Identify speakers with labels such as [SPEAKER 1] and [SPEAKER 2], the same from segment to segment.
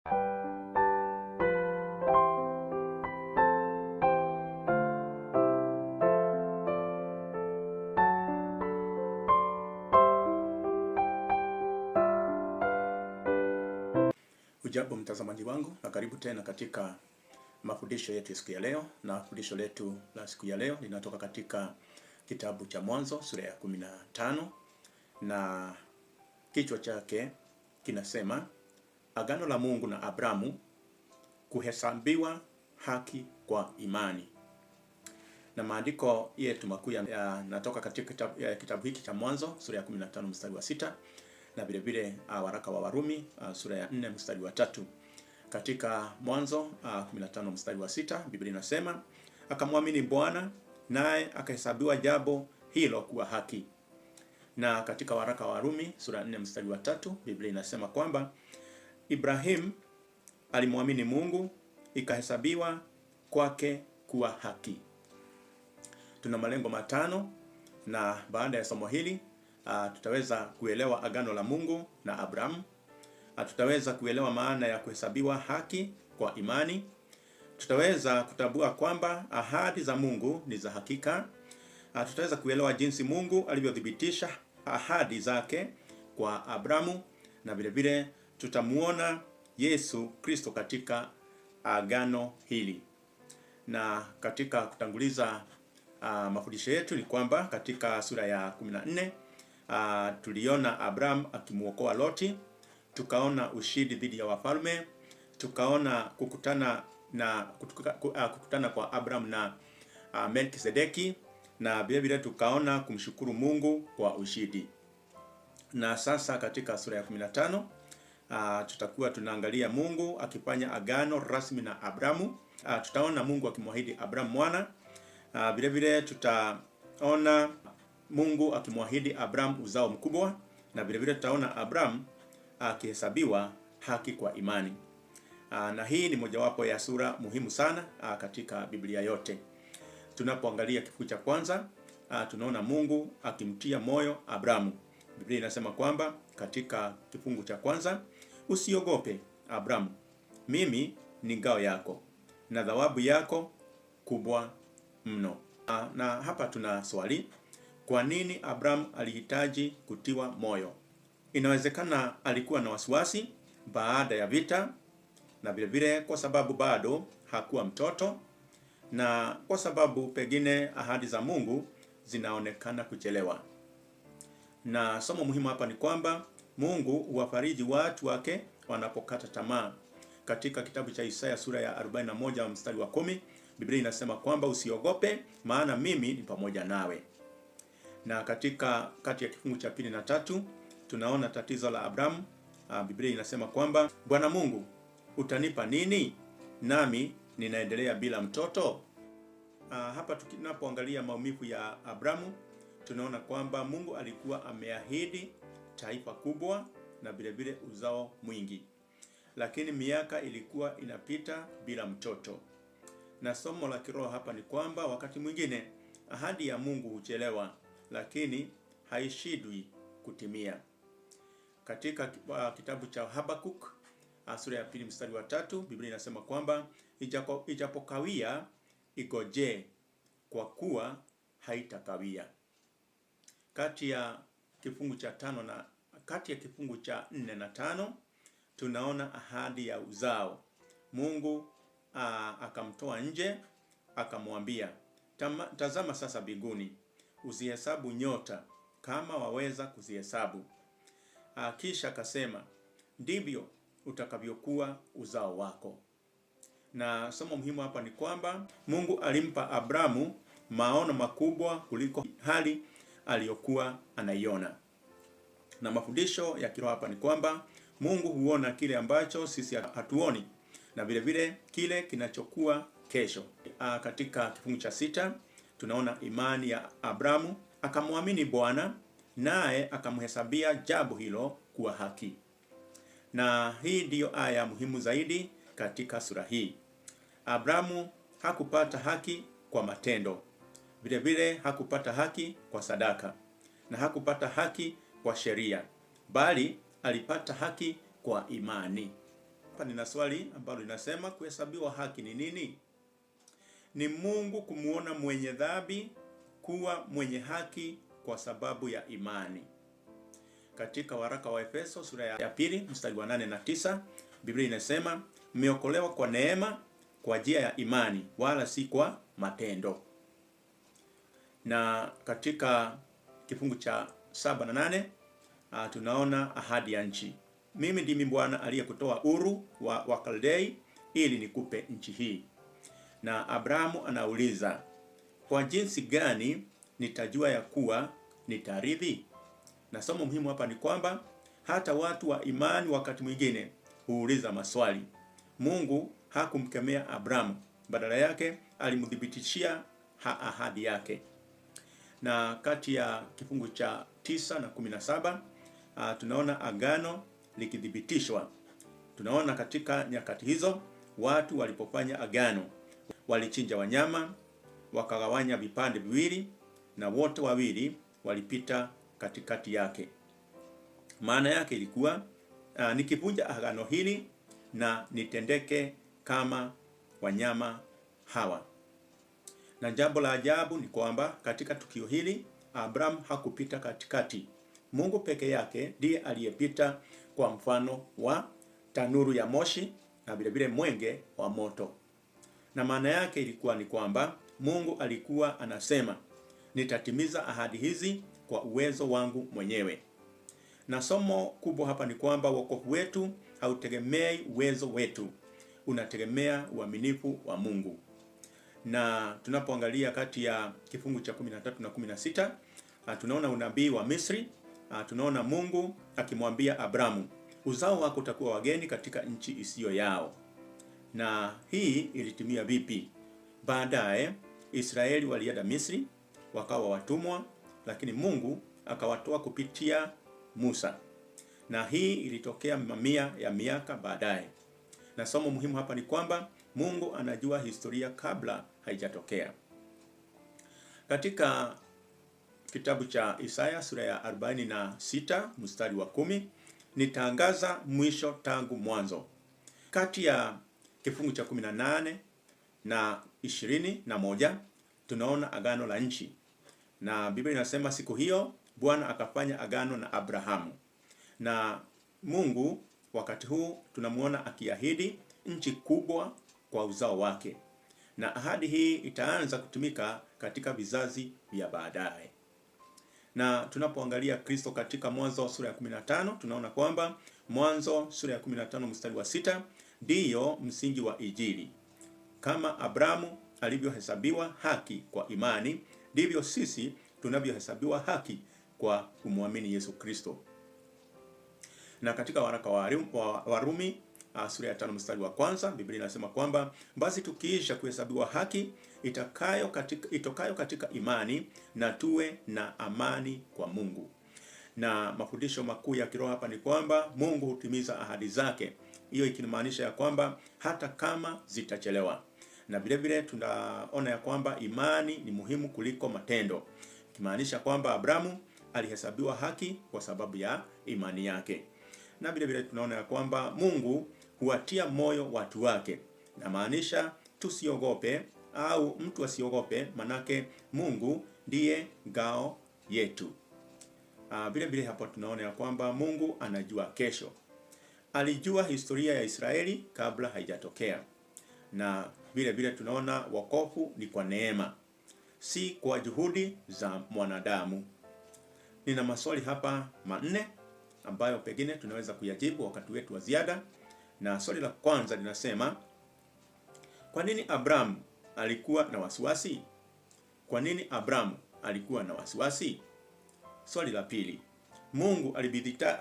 [SPEAKER 1] Ujambo mtazamaji wangu, na karibu tena katika mafundisho yetu ya siku ya leo. Na fundisho letu la siku ya leo linatoka katika kitabu cha Mwanzo sura ya 15, na kichwa chake kinasema Agano la Mungu na Abrahamu, kuhesabiwa haki kwa imani. Na maandiko yetu makuu yanatoka katika kitabu hiki cha Mwanzo sura ya 15 mstari wa 6, na vile vile waraka wa Warumi sura ya 4 mstari wa 3. Katika Mwanzo 15 mstari wa 6, Biblia inasema akamwamini Bwana naye akahesabiwa jambo hilo kuwa haki. Na katika waraka wa Warumi sura ya 4 mstari wa 3, Biblia inasema kwamba Ibrahim alimwamini Mungu ikahesabiwa kwake kuwa haki. Tuna malengo matano, na baada ya somo hili tutaweza kuelewa agano la Mungu na Abrahamu. Tutaweza kuelewa maana ya kuhesabiwa haki kwa imani. Tutaweza kutambua kwamba ahadi za Mungu ni za hakika. Tutaweza kuelewa jinsi Mungu alivyothibitisha ahadi zake kwa Abrahamu, na vile vile tutamuona Yesu Kristo katika agano hili. Na katika kutanguliza mafundisho yetu ni kwamba katika sura ya 14 tuliona Abraham akimuokoa Loti, tukaona ushindi dhidi ya wafalme, tukaona kukutana kwa Abraham na Melkisedeki, na vile vile tukaona kumshukuru Mungu kwa ushindi. Na sasa katika sura ya 15 tutakuwa tunaangalia Mungu akifanya agano rasmi na Abrahamu. Tutaona Mungu akimwahidi Abraham mwana. Vile vile tutaona Mungu akimwahidi Abraham uzao mkubwa, na vile vile tutaona Abraham akihesabiwa haki kwa imani. Na hii ni mojawapo ya sura muhimu sana katika Biblia yote. Tunapoangalia kifungu cha kwanza, tunaona Mungu akimtia moyo Abrahamu. Biblia inasema kwamba katika kifungu cha kwanza, usiogope Abrahamu, mimi ni ngao yako na thawabu yako kubwa mno. Na hapa tuna swali, kwa nini Abraham alihitaji kutiwa moyo? Inawezekana alikuwa na wasiwasi baada ya vita, na vile vile kwa sababu bado hakuwa mtoto, na kwa sababu pengine ahadi za Mungu zinaonekana kuchelewa. Na somo muhimu hapa ni kwamba Mungu huwafariji watu wake wanapokata tamaa. Katika kitabu cha Isaya sura ya 41 mstari wa 10, Biblia inasema kwamba usiogope, maana mimi ni pamoja nawe. Na katika kati ya kifungu cha 2 na 3 tunaona tatizo la Abraham. Biblia inasema kwamba Bwana Mungu, utanipa nini nami ninaendelea bila mtoto? Hapa tunapoangalia maumivu ya Abrahamu, tunaona kwamba Mungu alikuwa ameahidi taifa kubwa na vile vile uzao mwingi, lakini miaka ilikuwa inapita bila mtoto. Na somo la kiroho hapa ni kwamba wakati mwingine ahadi ya Mungu huchelewa, lakini haishindwi kutimia. Katika kitabu cha Habakuk sura ya 2 mstari wa 3, Biblia inasema kwamba ijapokawia igoje, kwa kuwa haitakawia. Kati ya kifungu cha 4 na 5 tunaona ahadi ya uzao. Mungu akamtoa nje, akamwambia, tazama sasa mbinguni, uzihesabu nyota kama waweza kuzihesabu. Kisha akasema, ndivyo utakavyokuwa uzao wako. Na somo muhimu hapa ni kwamba Mungu alimpa Abrahamu maono makubwa kuliko hali aliyokuwa anaiona. Na mafundisho ya kiroho hapa ni kwamba Mungu huona kile ambacho sisi hatuoni, na vile vile kile kinachokuwa kesho. Katika kifungu cha 6 tunaona imani ya Abrahamu, akamwamini Bwana naye akamhesabia jambo hilo kuwa haki. Na hii ndiyo aya muhimu zaidi katika sura hii. Abrahamu hakupata haki kwa matendo, vile vile hakupata haki kwa sadaka, na hakupata haki kwa sheria, bali alipata haki kwa imani. hapa nina swali ambalo linasema kuhesabiwa haki ni nini? Ni Mungu kumuona mwenye dhambi kuwa mwenye haki kwa sababu ya imani. Katika waraka wa Efeso sura ya 2 mstari wa 8 na 9, Biblia inasema mmeokolewa kwa neema kwa njia ya imani wala si kwa matendo. Na katika kifungu cha 7 na 8 tunaona ahadi ya nchi. Mimi ndimi Bwana aliyekutoa Uru wa Kaldei ili nikupe nchi hii. Na Abrahamu anauliza, kwa jinsi gani nitajua ya kuwa nitarithi? Na somo muhimu hapa ni kwamba hata watu wa imani wakati mwingine huuliza maswali. Mungu hakumkemea Abrahamu, badala yake alimdhibitishia ahadi yake. Na kati ya kifungu cha 9 na 17 tunaona agano likidhibitishwa. Tunaona katika nyakati hizo watu walipofanya agano, walichinja wanyama, wakagawanya vipande viwili, na wote wawili walipita katikati yake. Maana yake ilikuwa nikivunja agano hili na nitendeke kama wanyama hawa. Na jambo la ajabu ni kwamba katika tukio hili Abraham hakupita katikati. Mungu peke yake ndiye aliyepita kwa mfano wa tanuru ya moshi na vile vile mwenge wa moto. Na maana yake ilikuwa ni kwamba Mungu alikuwa anasema, nitatimiza ahadi hizi kwa uwezo wangu mwenyewe. Na somo kubwa hapa ni kwamba wokovu wetu hautegemei uwezo wetu, unategemea uaminifu wa Mungu. Na tunapoangalia kati ya kifungu cha 13 na 16, tunaona unabii wa Misri. Tunaona Mungu akimwambia Abrahamu, uzao wako utakuwa wageni katika nchi isiyo yao. Na hii ilitimia vipi? Baadaye Israeli walienda Misri, wakawa watumwa, lakini Mungu akawatoa kupitia Musa. Na hii ilitokea mamia ya miaka baadaye. Na somo muhimu hapa ni kwamba Mungu anajua historia kabla haijatokea. Katika kitabu cha Isaya sura ya 46 mstari wa 10, nitangaza mwisho tangu mwanzo. Kati ya kifungu cha 18 na 21 tunaona agano la nchi. Na Biblia inasema siku hiyo Bwana akafanya agano na Abrahamu. Na Mungu wakati huu tunamuona akiahidi nchi kubwa kwa uzao wake. Na ahadi hii itaanza kutumika katika vizazi vya baadaye. Na tunapoangalia Kristo katika Mwanzo sura ya 15, tunaona kwamba Mwanzo sura ya 15 mstari wa 6 ndiyo msingi wa Injili. Kama Abrahamu alivyohesabiwa haki kwa imani, ndivyo sisi tunavyohesabiwa haki kwa kumwamini Yesu Kristo. Na katika waraka wa Warumi sura ya 5 mstari wa 1, Biblia inasema kwamba basi tukiisha kuhesabiwa haki itokayo katika imani, na tuwe na amani kwa Mungu. Na mafundisho makuu ya kiroho hapa ni kwamba Mungu hutimiza ahadi zake. Hiyo ikimaanisha ya kwamba hata kama zitachelewa. Na vile vile tunaona ya kwamba imani ni muhimu kuliko matendo. Ikimaanisha kwamba Abrahamu alihesabiwa haki kwa sababu ya imani yake. Na vile vile tunaona ya kwamba Mungu huwatia moyo watu wake. Na maanisha tusiogope au mtu asiogope, manake Mungu ndiye ngao yetu. Vile vile hapo tunaona ya kwamba Mungu anajua kesho. Alijua historia ya Israeli kabla haijatokea. Na vile vile tunaona wokovu ni kwa neema, si kwa juhudi za mwanadamu. Nina maswali hapa manne ambayo pengine tunaweza kuyajibu wakati wetu wa ziada. Na swali la kwanza linasema, kwa nini Abraham alikuwa na wasiwasi? Kwa nini Abraham alikuwa na wasiwasi? Swali la pili, Mungu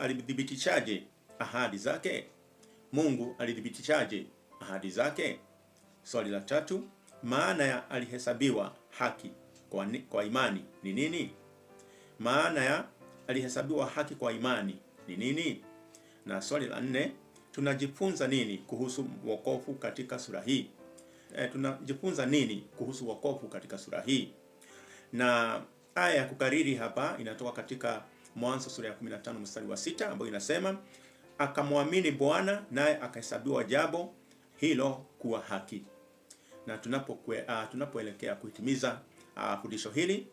[SPEAKER 1] alidhibitishaje ahadi zake? Mungu alidhibitishaje ahadi zake? Swali la tatu, maana ya alihesabiwa haki kwa imani ni nini? Maana ya alihesabiwa haki kwa imani ni nini? Na swali la 4, tunajifunza nini kuhusu wokovu katika sura hii? Tunajifunza nini kuhusu wokovu katika sura hii? Na aya ya kukariri hapa inatoka katika Mwanzo sura ya 15 mstari wa 6, ambayo inasema, akamwamini Bwana, naye akahesabiwa jambo hilo kuwa haki. Na tunapoelekea kuhitimiza fundisho hili,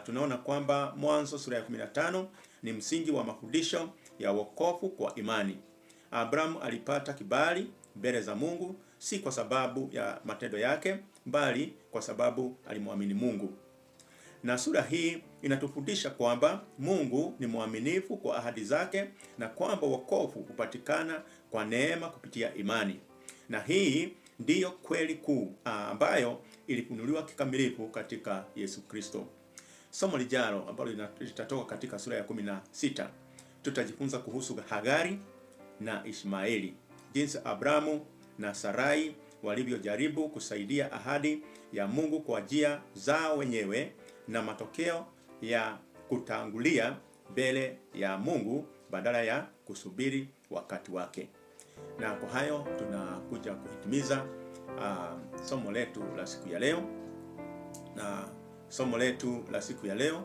[SPEAKER 1] tunaona kwamba Mwanzo sura ya 15 ni msingi wa mafundisho ya wokovu kwa imani. Abraham alipata kibali mbele za Mungu si kwa sababu ya matendo yake, bali kwa sababu alimwamini Mungu. Na sura hii inatufundisha kwamba Mungu ni mwaminifu kwa ahadi zake na kwamba wokovu hupatikana kwa neema kupitia imani. Na hii ndiyo kweli kuu ambayo ilifunuliwa kikamilifu katika Yesu Kristo. Somo lijalo ambalo litatoka katika sura ya 16, tutajifunza kuhusu Hagari na Ishmaeli, jinsi Abrahamu na Sarai walivyojaribu kusaidia ahadi ya Mungu kwa njia zao wenyewe na matokeo ya kutangulia mbele ya Mungu badala ya kusubiri wakati wake. Na kwa hayo tunakuja kuhitimiza somo letu la siku ya leo. Na somo letu la siku ya leo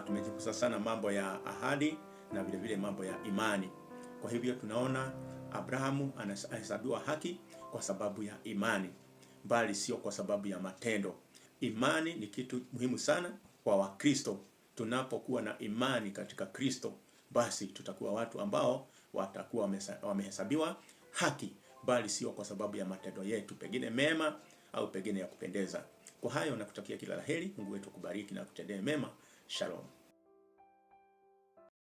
[SPEAKER 1] tumejifunza sana mambo ya ahadi na vile vile mambo ya imani. Kwa hivyo tunaona Abrahamu anahesabiwa haki kwa sababu ya imani, bali sio kwa sababu ya matendo. Imani ni kitu muhimu sana kwa Wakristo. Tunapokuwa na imani katika Kristo, basi tutakuwa watu ambao watakuwa wamehesabiwa haki, bali sio kwa sababu ya matendo yetu, pengine mema au pengine ya kupendeza. Kwa hayo nakutakia kila laheri. Mungu wetu kubariki na kutendee mema. Shalom.